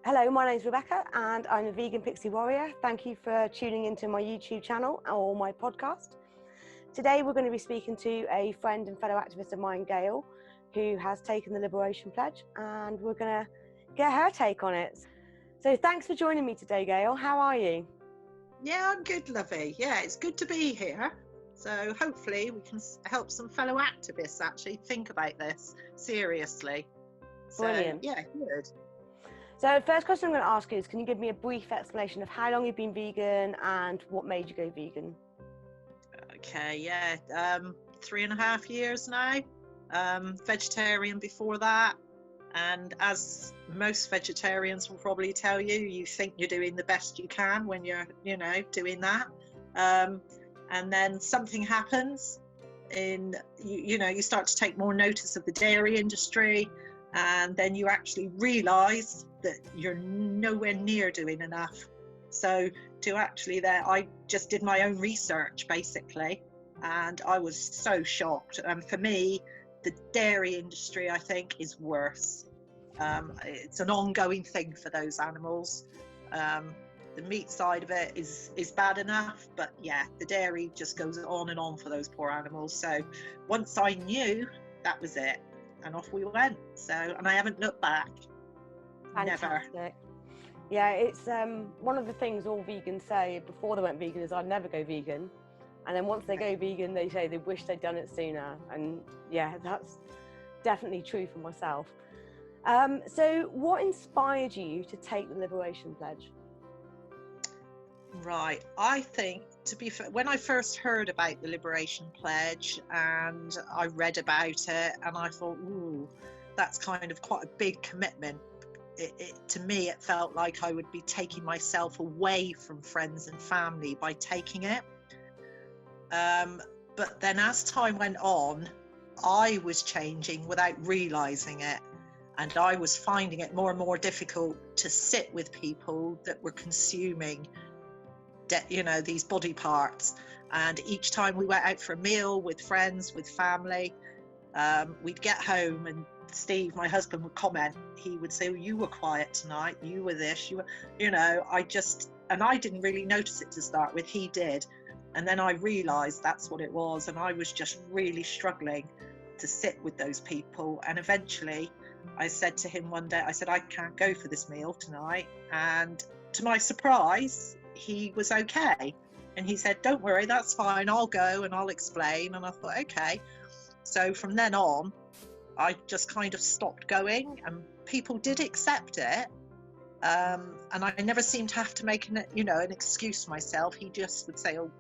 Hello, my name's Rebecca and I'm a vegan pixie warrior. Thank you for tuning into my YouTube channel or my podcast. Today we're going to be speaking to a friend and fellow activist of mine, Gail, who has taken the Liberation Pledge, and we're going to get her take on it. So thanks for joining me today, Gail. How are you? Yeah, I'm good, lovey. Yeah, it's good to be here. So hopefully we can help some fellow activists actually think about this seriously. Brilliant. So yeah, good. So the first question I'm going to ask is, can you give me a brief explanation of how long you've been vegan and what made you go vegan? Okay, yeah, 3.5 years now. Vegetarian before that. And as most vegetarians will probably tell you, you think you're doing the best you can when you're, doing that. And then something happens you start to take more notice of the dairy industry, and then you actually realise that you're nowhere near doing enough. So I just did my own research basically, and I was so shocked. And for me, the dairy industry, I think, is worse. It's an ongoing thing for those animals. The meat side of it is bad enough, but yeah, the dairy just goes on and on for those poor animals. So once I knew, that was it, and off we went. So, and I haven't looked back. Fantastic. Never. Yeah, it's one of the things all vegans say before they went vegan is I'd never go vegan. And then once they go vegan, they say they wish they'd done it sooner. And yeah, that's definitely true for myself. So what inspired you to take the Liberation Pledge? Right. I think, to be fair, when I first heard about the Liberation Pledge and I read about it, and I thought, ooh, that's kind of quite a big commitment. To me, it felt like I would be taking myself away from friends and family by taking it. But then as time went on, I was changing without realising it. And I was finding it more and more difficult to sit with people that were consuming these body parts. And each time we went out for a meal with friends, with family, we'd get home and Steve, my husband, would comment. He would say, you were quiet tonight, you were this, you were, and I didn't really notice it to start with. He did. And then I realised that's what it was. And I was just really struggling to sit with those people. And eventually I said to him one day, I said, I can't go for this meal tonight. And to my surprise, he was okay. And he said, don't worry, that's fine, I'll go and I'll explain. And I thought, okay. So from then on, I just kind of stopped going, and people did accept it. And I never seemed to have to make an excuse for myself. He just would say, oh,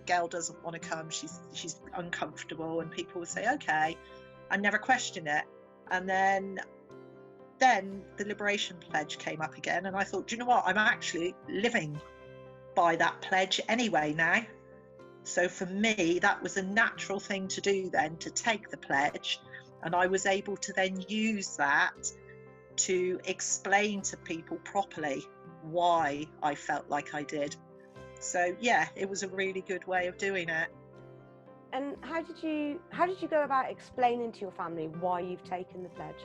Gail doesn't want to come, she's uncomfortable. And people would say, okay. I never questioned it. And then the Liberation Pledge came up again, and I thought, do you know what? I'm actually living by that pledge anyway now. So for me, that was a natural thing to do then, to take the pledge. And I was able to then use that to explain to people properly why I felt like I did. So yeah, it was a really good way of doing it. And how did you go about explaining to your family why you've taken the pledge?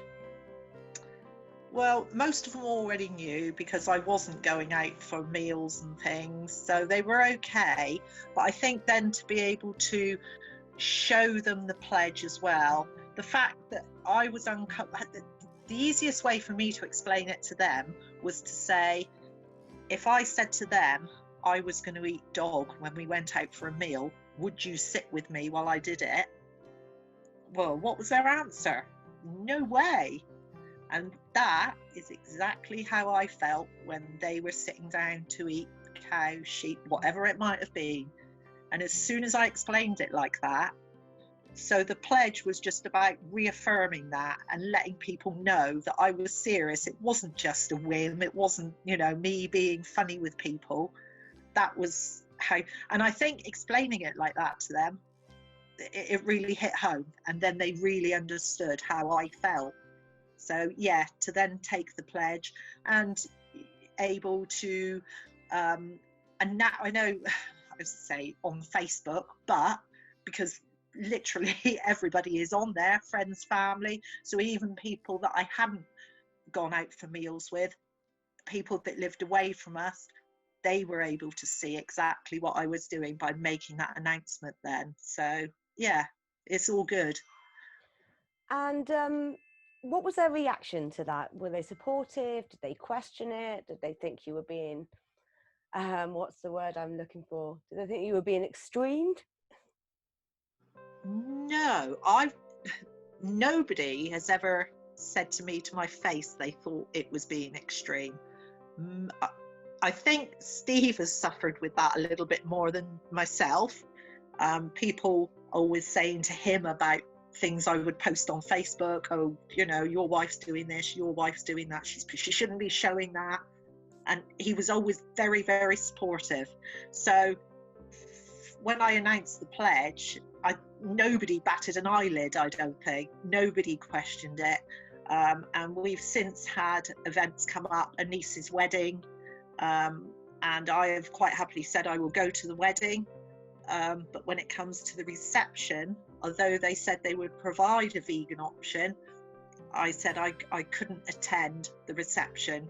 Well, most of them already knew because I wasn't going out for meals and things, so they were okay. But I think then to be able to show them the pledge as well, the fact that I was the easiest way for me to explain it to them was to say, if I said to them I was going to eat dog when we went out for a meal, would you sit with me while I did it? Well, what was their answer? No way. And that is exactly how I felt when they were sitting down to eat cow, sheep, whatever it might have been. And as soon as I explained it like that, so the pledge was just about reaffirming that and letting people know that I was serious. It wasn't just a whim. It wasn't, me being funny with people. That was how, and I think explaining it like that to them, it really hit home. And then they really understood how I felt. So yeah, to then take the pledge and able to, and now I know I say on Facebook, but because literally everybody is on there, friends, family, so even people that I hadn't gone out for meals with, people that lived away from us, they were able to see exactly what I was doing by making that announcement then. So yeah, it's all good. And what was their reaction to that? Were they supportive? Did they question it? Did they think you were being, what's the word I'm looking for? Did they think you were being extreme? No, nobody has ever said to me to my face they thought it was being extreme. I think Steve has suffered with that a little bit more than myself. People always saying to him about things I would post on Facebook, oh, your wife's doing this, your wife's doing that, she shouldn't be showing that. And he was always very, very supportive. So when I announced the pledge, nobody batted an eyelid, I don't think. Nobody questioned it. And we've since had events come up, a niece's wedding, and I have quite happily said I will go to the wedding. But when it comes to the reception, although they said they would provide a vegan option, I said I couldn't attend the reception,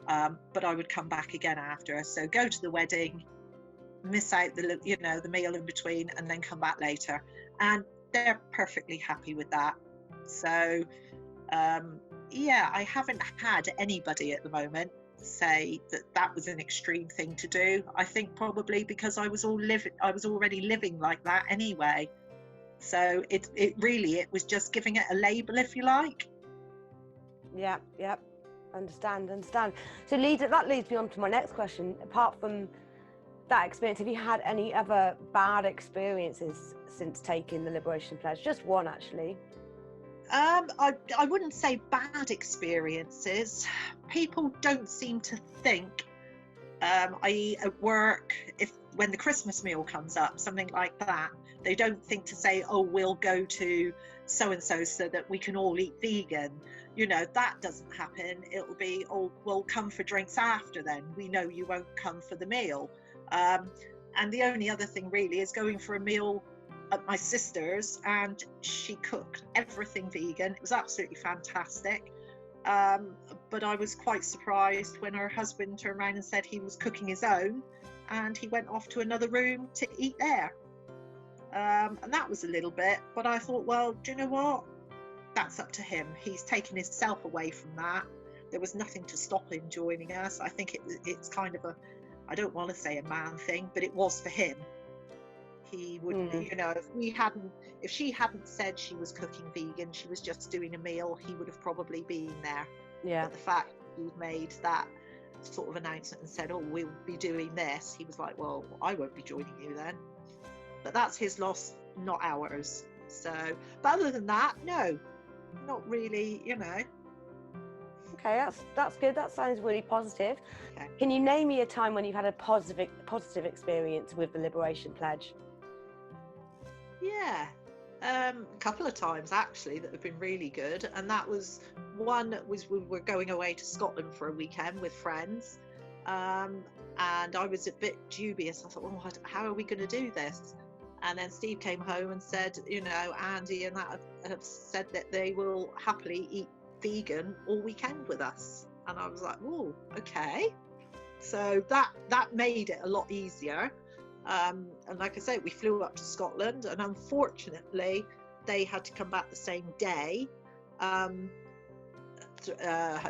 but I would come back again after. So go to the wedding, miss out the meal in between, and then come back later. And they're perfectly happy with that. So yeah, I haven't had anybody at the moment say that was an extreme thing to do. I think probably because I was already living like that anyway. So it was just giving it a label, if you like. Yeah, understand. So that leads me on to my next question. Apart from that experience, have you had any other bad experiences since taking the Liberation Pledge? Just one, actually. I wouldn't say bad experiences. People don't seem to think, i.e. at work, when the Christmas meal comes up, something like that, they don't think to say, oh, we'll go to so-and-so so that we can all eat vegan. That doesn't happen. It'll be, oh, we'll come for drinks after then. We know you won't come for the meal. And the only other thing really is going for a meal at my sister's, and she cooked everything vegan. It was absolutely fantastic. But I was quite surprised when her husband turned around and said he was cooking his own, and he went off to another room to eat there. And that was a little bit, but I thought, well, do you know what? That's up to him. He's taken himself away from that. There was nothing to stop him joining us. I think it's kind of I don't want to say a man thing, but it was for him. He would, if she hadn't said she was cooking vegan, she was just doing a meal, he would have probably been there. Yeah. But the fact he made that sort of announcement and said, oh, we'll be doing this, he was like, well, I won't be joining you then. But that's his loss, not ours. So, but other than that, no, not really, Okay, that's good. That sounds really positive. Okay. Can you name me a time when you've had a positive experience with the Liberation Pledge? Yeah, a couple of times actually that have been really good, and that was one was we were going away to Scotland for a weekend with friends, and I was a bit dubious. I thought, oh, how are we going to do this? And then Steve came home and said, Andy and that have said that they will happily eat vegan all weekend with us. And I was like, oh, okay. So that made it a lot easier. And like I say, we flew up to Scotland, and unfortunately they had to come back the same day. I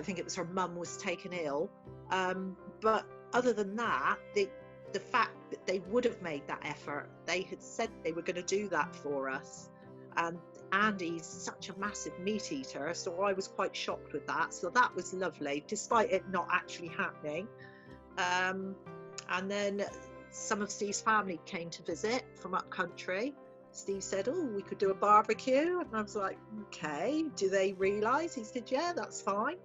think it was her mum was taken ill. But other than that, the fact that they would have made that effort, they had said they were going to do that for us. And Andy's such a massive meat eater, so I was quite shocked with that. So that was lovely, despite it not actually happening. And then some of Steve's family came to visit from up country. Steve said, oh, we could do a barbecue. And I was like, okay, do they realise? He said, yeah, that's fine.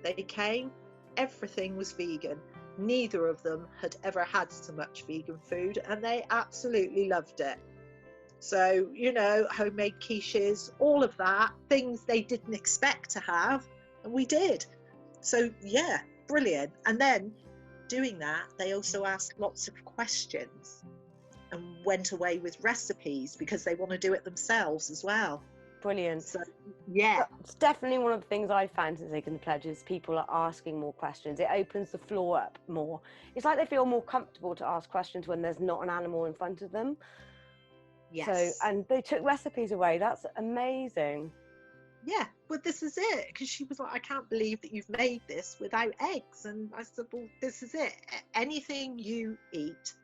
They came, everything was vegan. Neither of them had ever had so much vegan food, and they absolutely loved it. So, homemade quiches, all of that, things they didn't expect to have, and we did. So, yeah, brilliant. And then doing that, they also asked lots of questions and went away with recipes because they want to do it themselves as well. Brilliant. So Yeah, It's definitely one of the things I've found since taking the pledge is people are asking more questions. It opens the floor up more. It's like they feel more comfortable to ask questions when there's not an animal in front of them. yes. So, and they took recipes away. That's amazing. Yeah, but this is it, because she was like, I can't believe that you've made this without eggs. And I said, well, this is it. Anything you eat,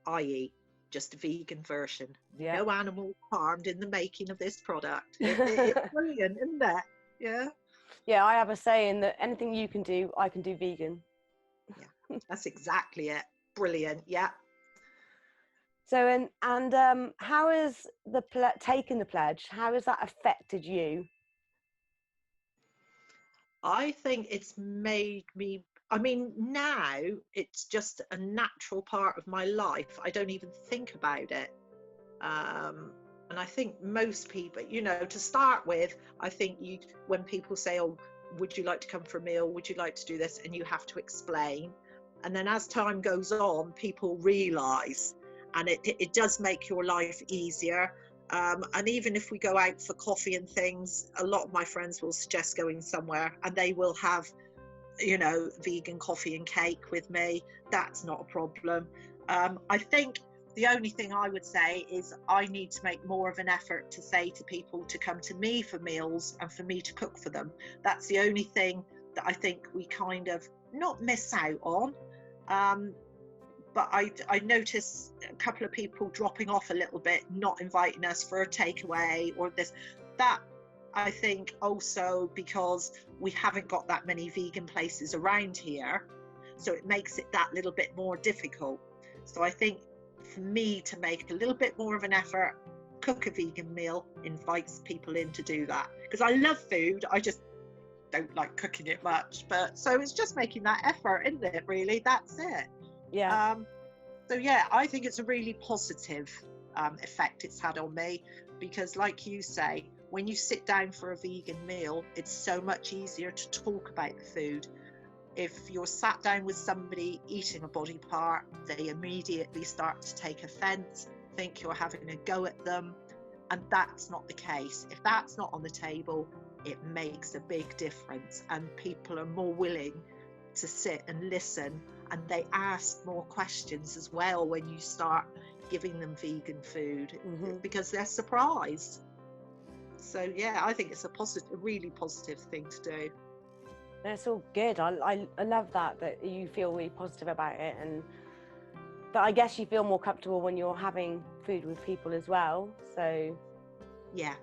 I eat, just a vegan version. Yeah. No animal harmed in the making of this product. It's brilliant, isn't it? Yeah. Yeah, I have a saying that anything you can do, I can do vegan. Yeah, that's exactly it. Brilliant. Yeah. So, and how has taking the pledge, how has that affected you? I think it's made me, I mean, now it's just a natural part of my life. I don't even think about it. And I think most people, you know, to start with, I think when people say, oh, would you like to come for a meal? Would you like to do this? And you have to explain. And then as time goes on, people realize, and it does make your life easier. And even if we go out for coffee and things, a lot of my friends will suggest going somewhere and they will have, you know, vegan coffee and cake with me. That's not a problem. I think the only thing I would say is I need to make more of an effort to say to people to come to me for meals and for me to cook for them. That's the only thing that I think we kind of not miss out on. But I notice a couple of people dropping off a little bit, not inviting us for a takeaway or this. That I think also because we haven't got that many vegan places around here, so it makes it that little bit more difficult. So I think for me to make a little bit more of an effort, cook a vegan meal, invites people in to do that. Because I love food, I just don't like cooking it much. But so it's just making that effort, isn't it, really? That's it. Yeah. So yeah, I think it's a really positive effect it's had on me, because like you say, when you sit down for a vegan meal, it's so much easier to talk about the food. If you're sat down with somebody eating a body part, they immediately start to take offence, think you're having a go at them, and that's not the case. If that's not on the table, it makes a big difference, and people are more willing to sit and listen, and they ask more questions as well when you start giving them vegan food, because they're surprised. So yeah, I think it's a really positive thing to do. It's all good. I love that you feel really positive about it, and but I guess you feel more comfortable when you're having food with people as well. So yeah,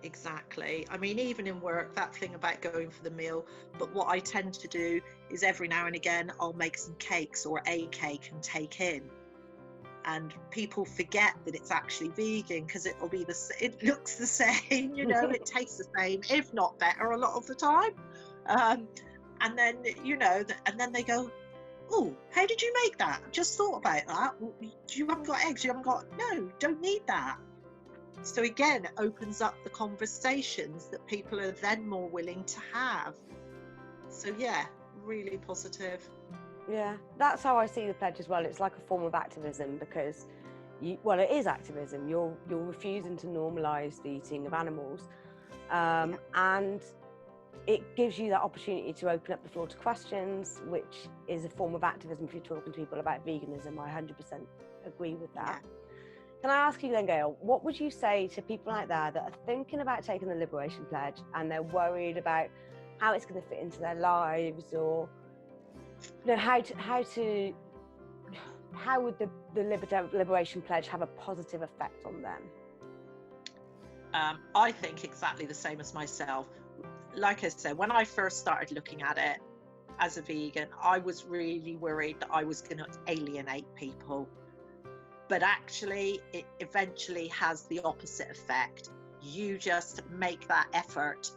exactly. I mean, even in work, that thing about going for the meal, but what I tend to do is every now and again I'll make some cakes or a cake and take in, and people forget that it's actually vegan because it'll be it looks the same, you know, it tastes the same, if not better a lot of the time. And then, you know, and then they go, oh, how did you make that? Just thought about that. You haven't got eggs, you haven't got, no, don't need that. So again, it opens up the conversations that people are then more willing to have. So yeah, really positive. yeah, that's how I see the pledge as well. It's like a form of activism, because it is activism. You're refusing to normalise the eating of animals, and it gives you that opportunity to open up the floor to questions, which is a form of activism if you're talking to people about veganism. I 100% agree with that. Yeah. Can I ask you then, Gail, what would you say to people out there that are thinking about taking the Liberation Pledge and they're worried about how it's going to fit into their lives, or you know, how would the Liberation Pledge have a positive effect on them? I think exactly the same as myself. Like I said, when I first started looking at it as a vegan, I was really worried that I was going to alienate people. But actually, it eventually has the opposite effect. You just make that effort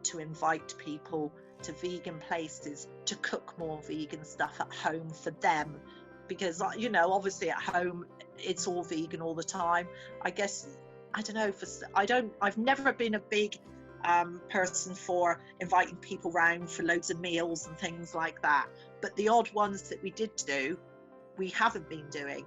to invite people to vegan places, to cook more vegan stuff at home for them. Because, you know, obviously at home, it's all vegan all the time. I guess, I don't know, I've never been a big person for inviting people round for loads of meals and things like that. But the odd ones that we did do, we haven't been doing.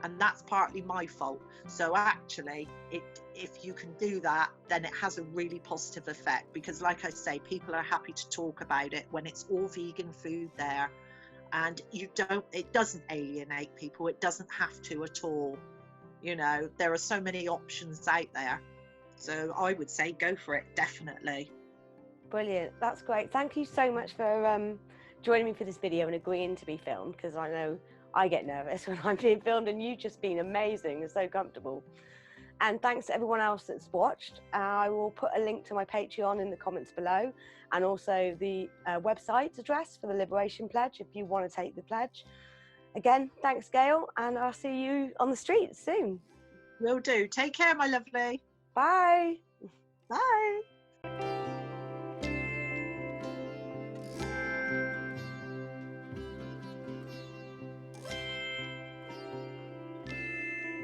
and that's partly my fault. So actually, if you can do that, then it has a really positive effect, because like I say, people are happy to talk about it when it's all vegan food there, and it doesn't alienate people. It doesn't have to at all. You know, there are so many options out there. So I would say go for it, definitely. Brilliant. That's great. Thank you so much for joining me for this video and agreeing to be filmed, because I know I get nervous when I'm being filmed, and you've just been amazing and so comfortable. And thanks to everyone else that's watched. I will put a link to my Patreon in the comments below, and also the website address for the Liberation Pledge if you want to take the pledge. Again, thanks, Gail, and I'll see you on the streets soon. Will do. Take care, my lovely. Bye. Bye.